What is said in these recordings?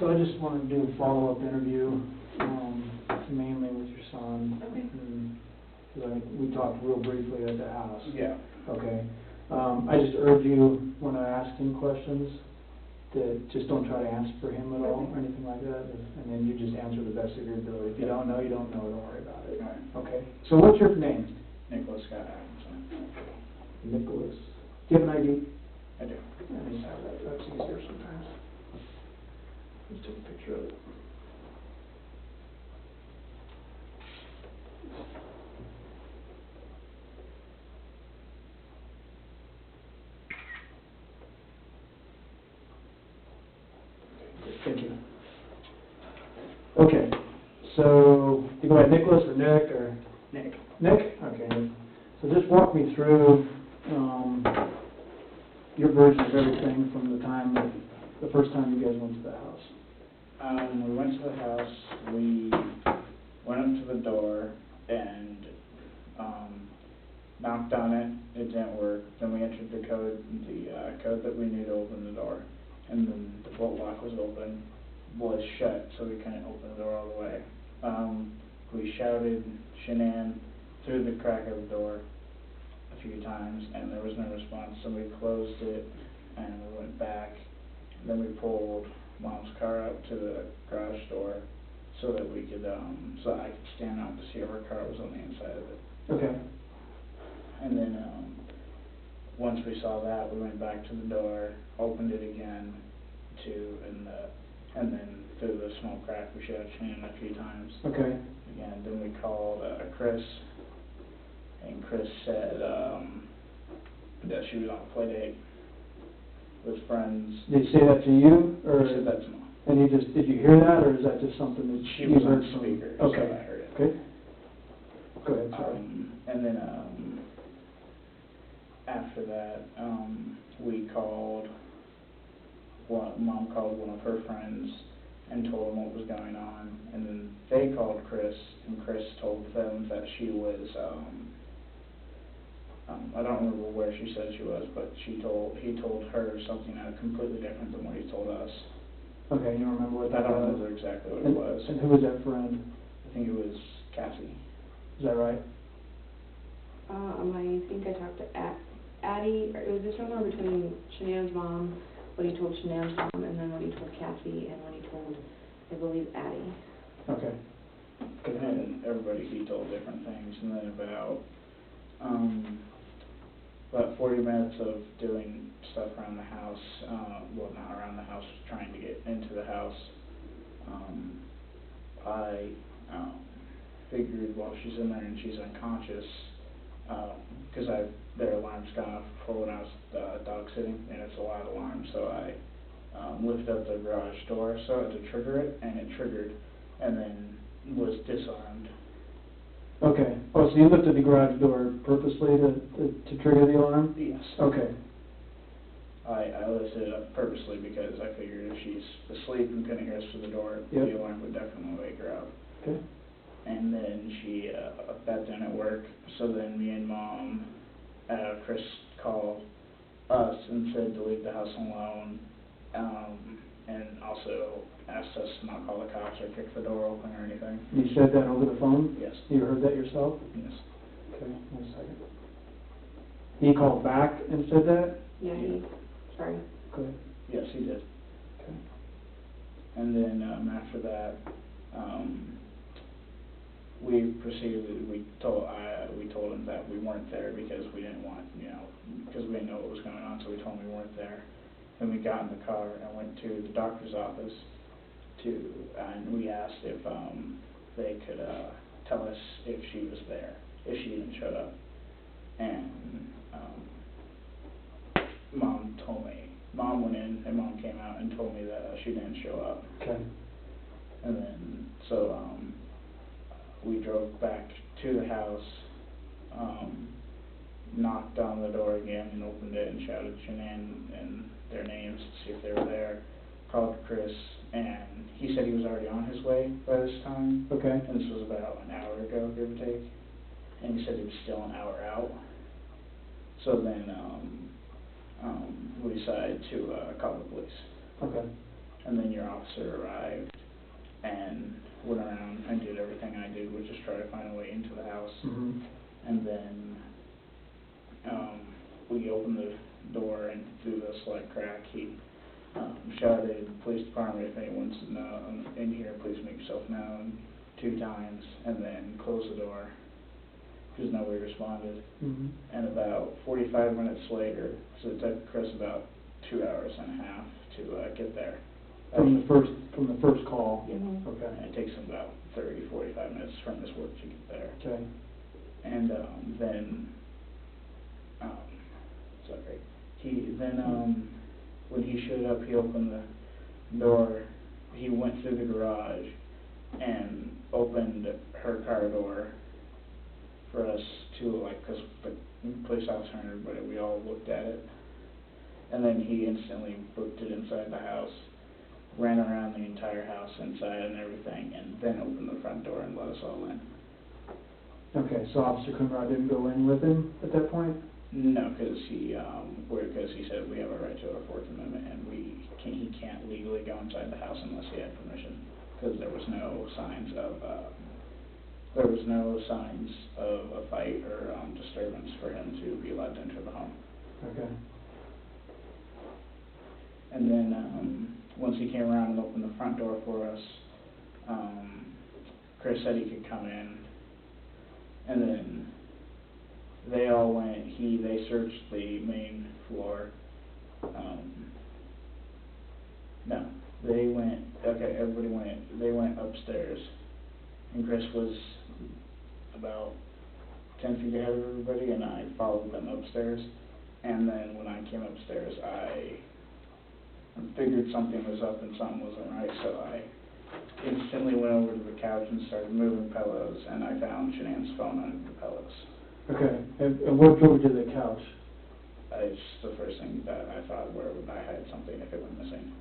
So I just wanted to do a follow-up interview, mainly with your son. Okay. Because I think we talked real briefly at the house. Yeah. Okay. I just urge you, when I ask him questions, that just don't try to answer for him at all, or anything like that, and then you just answer the best of your ability. If you don't know, you don't know, don't worry about it. All right. Okay? So what's your name? Nicholas Scott Atkinson. Nicholas. Do you have an ID? I do. Let me have that, that's easier sometimes. Just take a picture of it. Thank you. Okay, so you go by Nicholas or Nick or? Nick. Nick? Okay. So just walk me through your version of everything from the first time you guys went to the house. We went to the house, we went up to the door and knocked on it. It didn't work. Then we entered the code that we knew to open the door. And then the bolt lock was shut, so we couldn't open the door all the way. We shouted Shanann through the crack of the door a few times, and there was no response, so we closed it, and we went back. And then we pulled Mom's car up to the garage door so that we could, so I could stand out to see if her car was on the inside of it. Okay. And then, once we saw that, we went back to the door, opened it again, and then through the small crack, we shouted Shanann a few times. Okay. Again, then we called Chris, and Chris said that she was on a play date with friends. Did he say that to you, or? He said that to Mom. And did you hear that, or is that just something that She you was heard on from? speaker, Okay. so I heard it. Okay. Go ahead, sorry. And then after that, Mom called one of her friends and told them what was going on, and then they called Chris, and Chris told them that she was, I don't remember where she said she was, but he told her something completely different than what he told us. Okay, you remember what I that don't was? remember exactly what it was. And who was that friend? I think it was Cassie. Is that right? I think I talked to Addie, or it was just somewhere between Shanann's mom, what he told Shanann's mom, and then what he told Cassie, and what he told, I believe, Addie. Okay. And everybody, he told different things, and then about 40 minutes of doing stuff around the house, well, not around the house, trying to get into the house. I figured while she's in there and she's unconscious, because their alarm's gone off before when I was dog sitting, and it's a loud alarm, so I lifted up the garage door so to trigger it, and it triggered, and then was disarmed. Okay. Oh, so you lifted the garage door purposely to trigger the alarm? Yes. Okay. I lifted it up purposely because I figured if she's asleep and couldn't hear us through the door, Yep. the alarm would definitely wake her up. Okay. And then that didn't work, so then me and Mom, Chris called us and said to leave the house alone, and also asked us to not call the cops or kick the door open or anything. You said that over the phone? Yes. You heard that yourself? Yes. Okay, 1 second. He called back and said that? Yeah, sorry. Okay. Yes, he did. Okay. And then after that, we proceeded. We told him that we weren't there because we didn't want, because we didn't know what was going on. So we told him we weren't there. Then we got in the car and went to the doctor's office and we asked if they could tell us if she was there, if she even showed up. And Mom went in and Mom came out and told me that she didn't show up. Okay. And then, so we drove back to the house, knocked on the door again and opened it and shouted Shanann and their names to see if they were there, called Chris, and he said he was already on his way by this time. Okay. And this was about an hour ago, give or take. And he said he was still an hour out. So then we decided to call the police. Okay. and then your officer arrived and went around and did everything I did, which is try to find a way into the house. Mhm. And then, we opened the door, and through the slight crack, he, shouted, "Police department, if anyone's in here, please make yourself known," 2 times, and then closed the door, because nobody responded. Mhm. And about 45 minutes later, so it took Chris about 2 hours and a half to get there. From the first call? Yeah. Okay. And it takes him about 30, 45 minutes from his work to get there. Okay. And then, sorry, when he showed up, he opened the door, he went through the garage and opened her car door for us to, like, because the police officer and everybody, we all looked at it. And then he instantly booked it inside the house, ran around the entire house inside and everything, and then opened the front door and let us all in. Okay, so Officer Coonrod didn't go in with him at that point? No, because he said we have a right to our Fourth Amendment, and he can't legally go inside the house unless he had permission, because there was no signs of a fight or disturbance for him to be allowed to enter the home. Okay. And then once he came around and opened the front door for us, Chris said he could come in, and then they all went. They searched the main floor. No, they went. Okay, everybody went. They went upstairs, and Chris was about 10 feet ahead of everybody, and I followed them upstairs. And then when I came upstairs, I figured something was up and something wasn't right, so I instantly went over to the couch and started moving pillows, and I found Shanann's phone under the pillows. Okay, and what drove you to the couch? It's the first thing that I thought, where would I hide something if it went missing?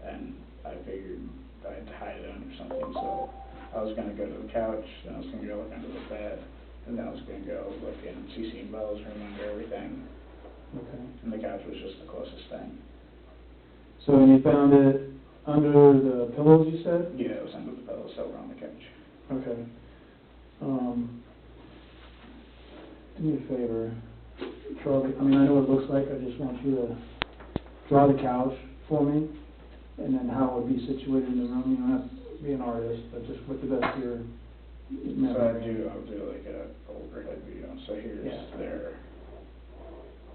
And I figured I'd hide it under something, so I was going to go to the couch, then I was going to go look under the bed, and then I was going to go look in CC and Bella's room under everything. Okay. And the couch was just the closest thing. So when you found it under the pillows, you said? Yeah, it was under the pillows, so we're on the couch. Okay. Do me a favor, draw I know what it looks like, I just want you to draw the couch for me, and then how it would be situated in the room. You don't have to be an artist, but just with the best of your memory. So I'll do like a overhead view. So here's Yeah. their,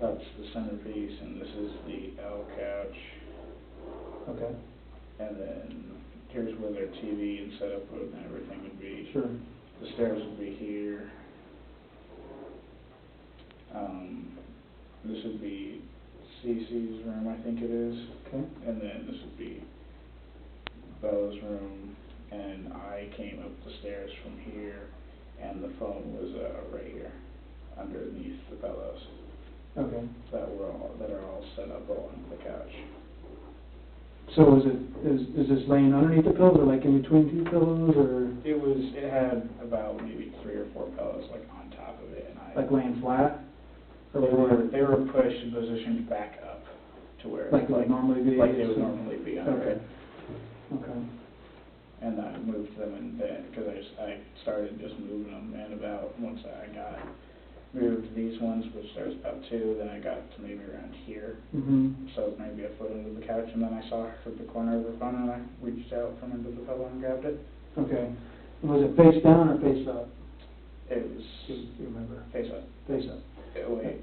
that's the centerpiece, and this is the L couch. Okay. And then here's where their TV and setup and everything would be. Sure. The stairs would be here. This would be Cece's room, I think it is. Okay. And then this would be Bella's room. And I came up the stairs from here, and the phone was right here, underneath the pillows. Okay. That are all set up all under the couch. So is this laying underneath the pillows, or like in between 2 pillows, or It had about maybe 3 or 4 pillows like on top of it, and like laying flat? Or they were pushed and positioned back up to where like they would normally be? like they would normally be under Okay. it. Okay. And I moved them, and then because I started just moving them, and about once I moved these ones, which there was about 2, then I got to maybe around here. Mm-hmm. So maybe a foot into the couch, and then I saw her at the corner of her phone, and I reached out from under the pillow and grabbed it. Okay. And was it face down or face up? It was Do you remember? face up. Face up. Wait,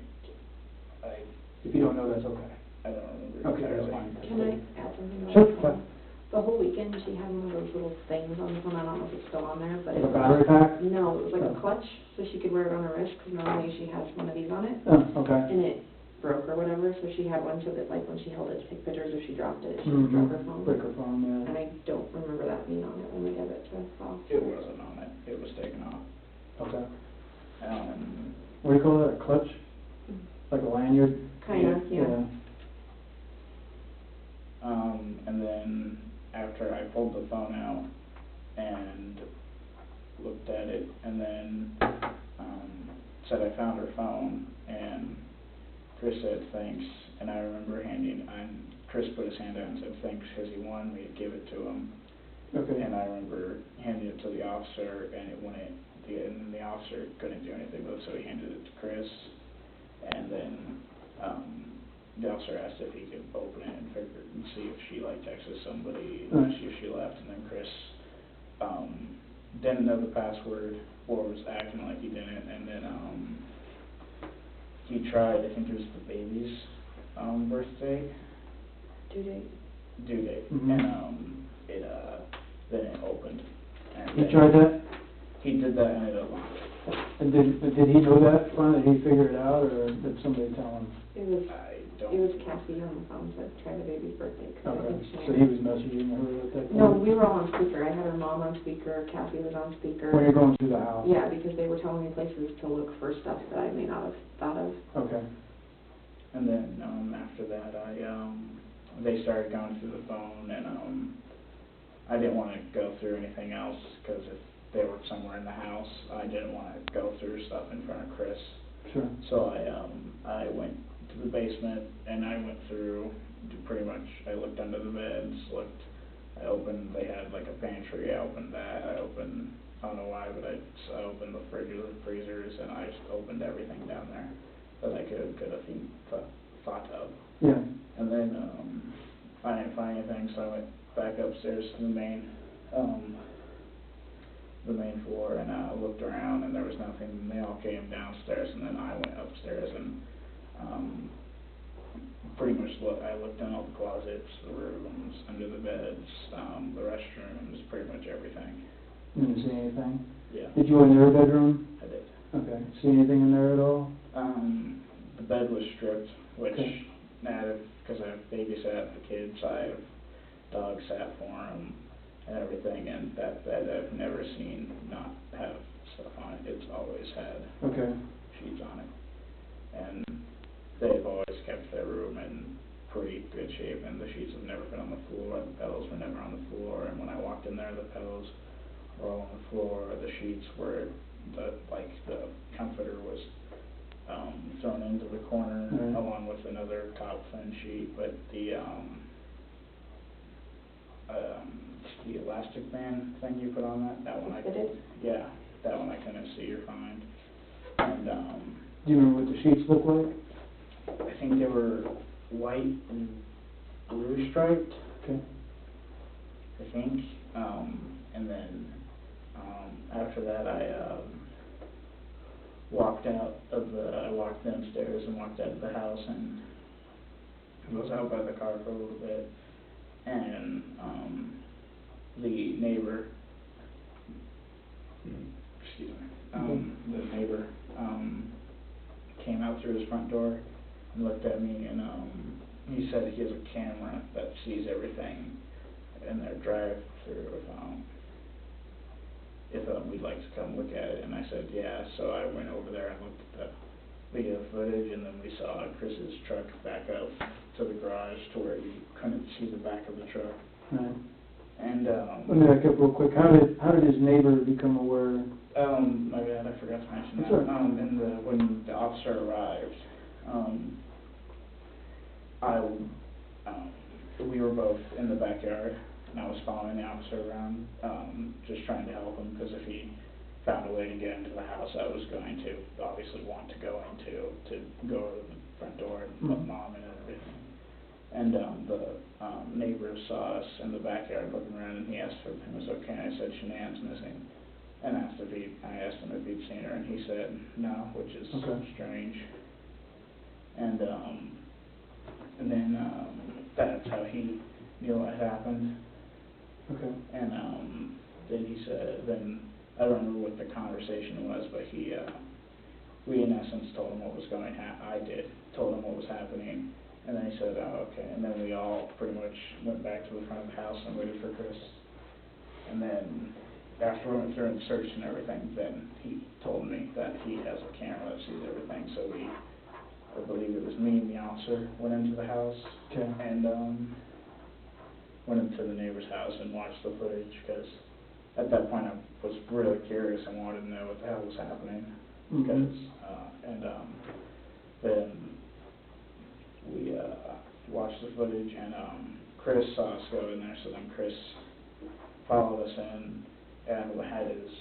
If you don't know, that's okay. I don't remember Okay, that's entirely. fine. Can I add something about Sure, the go phone? ahead. The whole weekend, she had one of those little things on the phone, I don't know if it's still on there, but Like it a battery pack? No, it was like Oh. a clutch, so she could wear it on her wrist, because normally she has one of these on it, Oh, okay. and it broke or whatever, so she had one so that, like, when she held it to take pictures, if she dropped it, she Mm-hmm. would drop her phone. Break her phone, And yeah. I don't remember that being on it when we gave it to It Officer. wasn't on it. It was taken off. Okay. Um, What do you call that, a clutch? Like a lanyard? Kinda, yeah. and then after I pulled the phone out and looked at it, and then said I found her phone, and Chris said thanks, and I remember Chris put his hand out and said thanks because he wanted me to give it to him. Okay. And I remember handing it to the officer, and and the officer couldn't do anything with it, so he handed it to Chris. And then the officer asked if he could open it and see if she like texted somebody, and see if she left. And then Chris didn't know the password or was acting like he didn't. And then he tried. I think it was the baby's birthday. Due date. Due date. Mm-hmm. And then it opened. And He tried that? He did that and it unlocked. And did he know that finally? Did he figure it out, or did somebody tell him? It was don't. It was Cassie on the phone said try the baby's birthday. 'Cause I Okay, think she so he was messaging her at that point? No, we were all on speaker. I had her mom on speaker, Cassie was on speaker. When you're going through the house? Yeah, because they were telling me places to look for stuff that I may not have thought of. Okay. And then after that, they started going through the phone, and I didn't want to go through anything else because if they were somewhere in the house, I didn't want to go through stuff in front of Chris. Sure. So I went to the basement and I went through pretty much. I looked under the beds, I opened. They had like a pantry. I opened that. I don't know why, but I opened the freezers, and I just opened everything down there that I could have thought of. Yeah. And then I didn't find anything, so I went back upstairs to the main floor, and I looked around, and there was nothing. And they all came downstairs, and then I went upstairs and pretty much I looked in all the closets, the rooms, under the beds, the restrooms, pretty much everything. You didn't see anything? Yeah. Did you go in their bedroom? I did. Okay. See anything in there at all? The bed was stripped, which Okay. because I babysat the kids, I have dog sat for them and everything, and that bed I've never seen not have stuff on it. It's always had sheets on it, and they've always kept their room in pretty good shape, and the sheets have never been on the floor, the pillows were never on the floor, and when I walked in there, the pillows were all on the floor, the sheets were, the comforter was thrown into the corner along with another top thin sheet, but the elastic band thing you put on that one I Fitted? Yeah, that one I couldn't see or find. And Do you remember what the sheets look like? I think they were white and blue striped. Okay. I think. And then after that I walked downstairs and walked out of the house and was out by the car for a little bit, and the neighbor came out through his front door and looked at me, and he said he has a camera that sees everything in their drive-through if we'd like to come look at it. And I said yeah, so I went over there and looked at the video footage, and then we saw Chris's truck back up to the garage to where you couldn't see the back of the truck. Right. And Let me back up real quick. How did his neighbor become aware? my bad, I forgot to mention that. Sure. When the officer arrived, we were both in the backyard, and I was following the officer around, just trying to help him, because if he found a way to get into the house, I was going to obviously want to go to go to the front door and let Mom in and everything. And the neighbor saw us in the backyard looking around, and he asked if everything was okay. I said Shanann's missing, and I asked him if he'd seen her, and he said no, which is strange. And then that's how he knew what happened. Okay. And then he said, I don't remember what the conversation was, but we in essence told him what was going on. I told him what was happening, and then he said, oh, okay. And then we all pretty much went back to the front of the house and waited for Chris. And then after we went through and searched and everything, then he told me that he has a camera that sees everything. So I believe it was me and the officer went into the house and went into the neighbor's house and watched the footage, because at that point I was really curious and wanted to know what the hell was happening. Because then we watched the footage, and, Chris saw us go in there, so then Chris followed us in, and had his,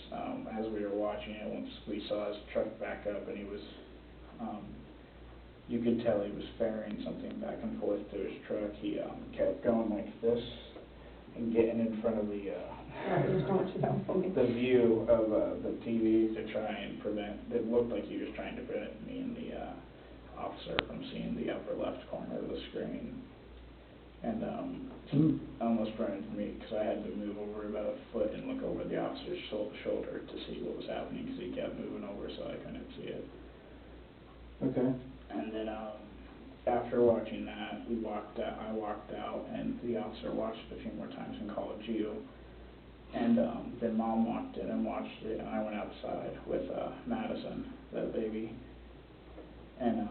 as we were watching it, once we saw his truck back up, and he was, you could tell he was ferrying something back and forth to his truck. He, kept going like this, and getting in front of the, Just don't sit down for me. the view of, the TV to try and prevent, it looked like he was trying to prevent me and the, officer from seeing the upper left corner of the screen. And, he almost ran into me, because I had to move over about a foot and look over the officer's shoulder to see what was happening, because he kept moving over, so I couldn't see it. Okay. And then, after watching that, I walked out, and the officer watched it a few more times and called you. And, then Mom walked in and watched it, and I went outside with, Madison, the baby. And,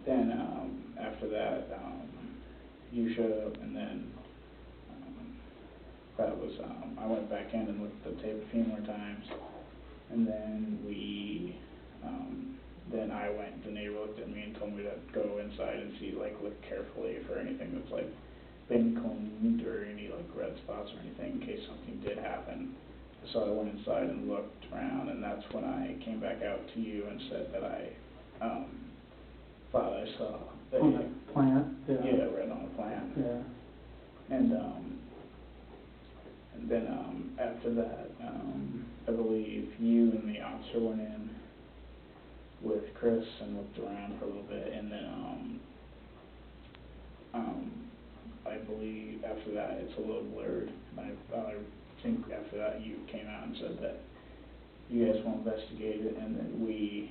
then, after that, you showed up, and then, that was, I went back in and looked at the tape a few more times, and then then I went, the neighbor looked at me and told me to go inside and see, like, look carefully for anything that's, like, been cleaned or any, like, red spots or anything in case something did happen. So I went inside and looked around, and that's when I came back out to you and said that I, thought I saw that On the plant, yeah. Yeah, right on the plant. Yeah. And then, after that, I believe you and the officer went in with Chris and looked around for a little bit, and then, I believe after that, it's a little blurred, and I think after that, you came out and said that you guys will investigate it, and then me,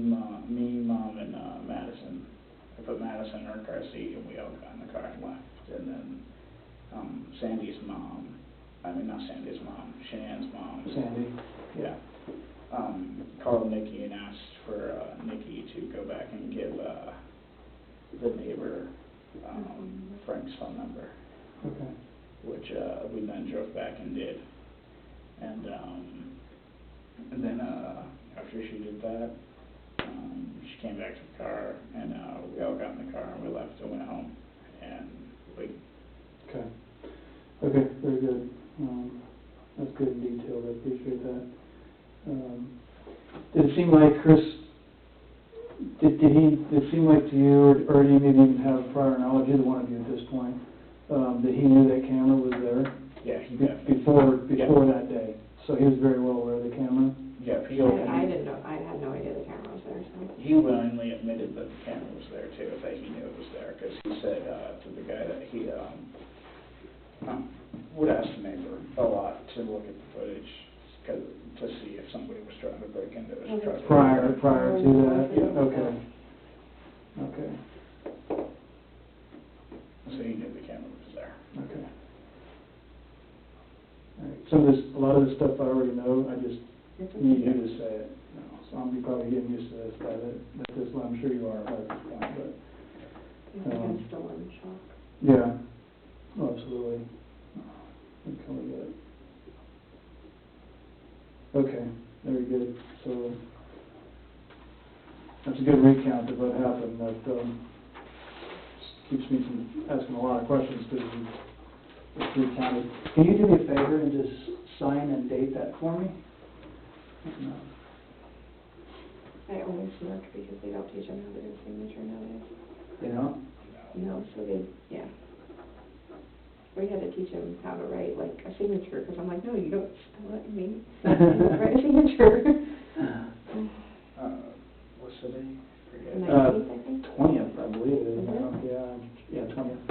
Mom, and, Madison, I put Madison in her car seat, and we all got in the car and left, and then, Sandy's mom, not Sandy's mom, Shanann's mom. Sandy. Yeah. Called Nikki and asked for, Nikki to go back and give, the neighbor, Frank's phone number. Okay. Which, we then drove back and did. And then, after she did that, she came back to the car, and, we all got in the car, and we left and went home, and we... Okay. Okay, very good. That's good and detailed, I appreciate that. Did it seem like Chris, did it seem like to you, or do you maybe even have prior knowledge, either one of you at this point, that he knew that camera was there? Yeah, he definitely... Before that day, so he was very well aware of the camera? Yeah, I didn't know, I had no idea the camera was there, so. He willingly admitted that the camera was there too, that he knew it was there, because he said, to the guy that he, would ask the neighbor a lot to look at the footage, to see if somebody was trying to break into his truck. Prior to that? Okay. Okay. So he knew the camera was there. Okay. All right. Some of this, a lot of this stuff I already know, I just need you to say it. You know, so I'm probably getting used to this, but I'm sure you are by this point, but. I'm still in shock. Yeah, oh, absolutely. I totally get it. Okay, very good. So, that's a good recount of what happened. That keeps me from asking a lot of questions because it's recounted. Can you do me a favor and just sign and date that for me? No. I only smirk because they don't teach them how to do signature nowadays. You know? No, so they, yeah. We had to teach them how to write, like, a signature, because I'm like, no, you don't spell it, me. Write a signature. What's the day? Forget. 19th, I think? 20th, I believe it is Mhm. now. Yeah, 20th.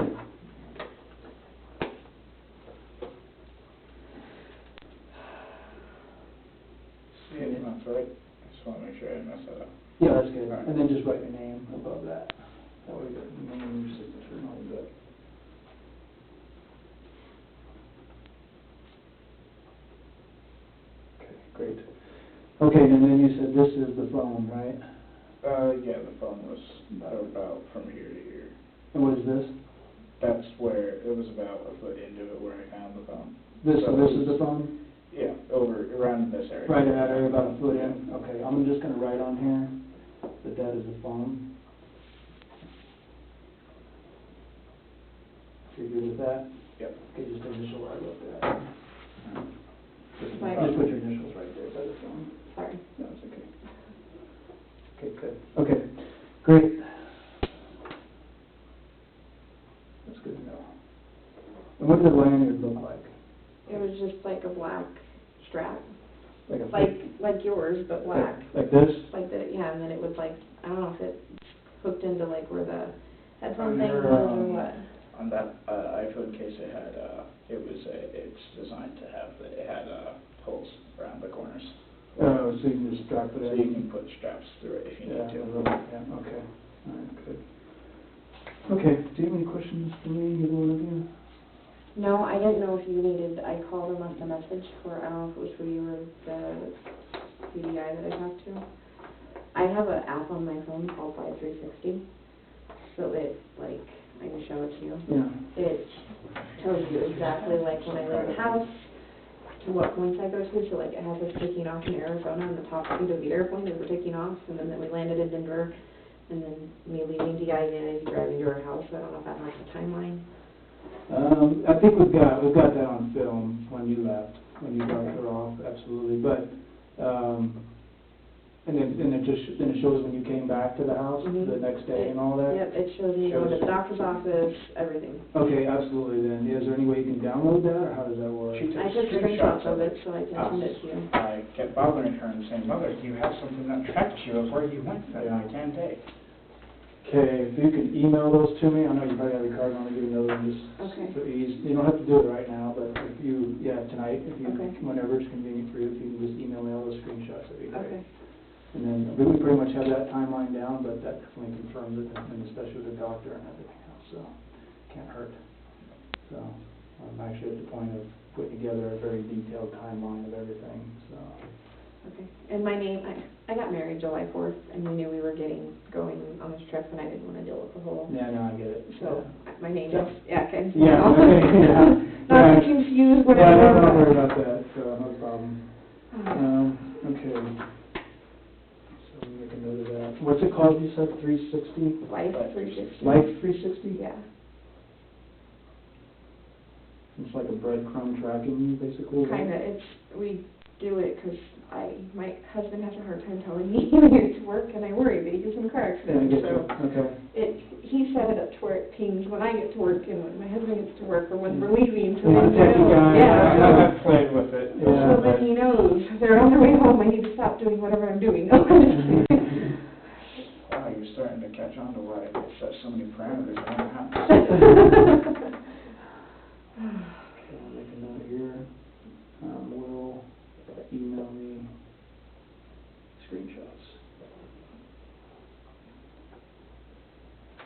Yeah, that's right. I just want to make sure I didn't mess that up. Yeah, that's good. Right. And then just write your name above that. That way you got your name and your signature and all good. Okay, great. Okay, and then you said this is the phone, right? Yeah, the phone was about from here to here. And what is this? That's where, it was about a foot into it where I found the phone. This So is the phone? Yeah, around this area. Right in that area, about a foot in? Okay, I'm just gonna write on here that that is the phone. You're good with that? Yep. Okay, just initial right up there. Right. Just put your initials right there by the phone. Sorry. No, it's okay. Okay, good. Okay, great. That's good to know. And what did the lanyard look like? It was just like a black strap, Like a like yours, but black. Like this? Like the, yeah, and then it was like, I don't know if it hooked into like where the headphone On thing your, was or what. On that iPhone case, it had, it's designed to have, it had holes around the corners. Oh, so you can just strap it So in? you can put straps through it if you Yeah, need to. a little bit, yeah, okay. All right, good. Okay, do you have any questions for me, either one of you? No, I didn't know if you needed, I called and left a message for, I don't know if it was for you or the CDI that I talked to. I have an app on my phone called 5360, so it, like, I can show it to you. Yeah. It tells you exactly, like, when I leave the house, to what points I go to, so like, it has us taking off in Arizona on the top seat of the airplane as we're taking off, and then we landed in Denver, and then me leaving DIA, driving to our house, so I don't know if that marks a timeline. I think we've got that on film when you left, when you dropped her off, absolutely, but, and then it shows when you came back to the house the next day and all that? Yep, it shows me going to the doctor's office, everything. Okay, absolutely then. Is there any way you can download that, or how does that work? She took I took screenshots of it, so I can send it to you. I kept bothering her and saying, Mother, do you have something that tracks you of where you went that night and day? Okay, if you could email those to me, I know you probably have your card on, I'll give you another one, just Okay. so easy. You don't have to do it right now, but if you, tonight, if you, Okay. whenever it's convenient for you, if you can just email me all those screenshots, that'd be great. Okay. And then, we pretty much have that timeline down, but that definitely confirms it, and especially with the doctor and everything else, so, can't hurt. So, I'm actually at the point of putting together a very detailed timeline of everything, so. Okay. And my name, I got married July 4th, and we knew we were going on this trip, and I didn't want to deal with the whole, Yeah, no, I get it. so, my name Yeah. is, yeah, okay. Yeah, okay, yeah. Not Yeah. to confuse Yeah, whatever. don't worry about that, so, no problem. Okay. So we make a note of that. What's it called, you said, 360? Life 360. Life 360? Yeah. It's like a breadcrumb tracking you, basically? right? Kinda, we do it because my husband has a hard time telling me when he's to work, and I worry that he gets in a car Yeah, I accident, get so. you, okay. He set it up to where it pings when I get to work and when my husband gets to work, or when we're leaving, so Yeah, then he techie knows. guy. Yeah. I've played with it. So then he knows, they're on their way home, I need to stop doing whatever I'm doing. Wow, you're starting to catch on to why it set so many parameters around the house. Okay, I'll make a note here. Will email me screenshots.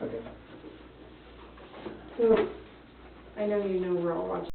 Okay. So, I know you know we're all watching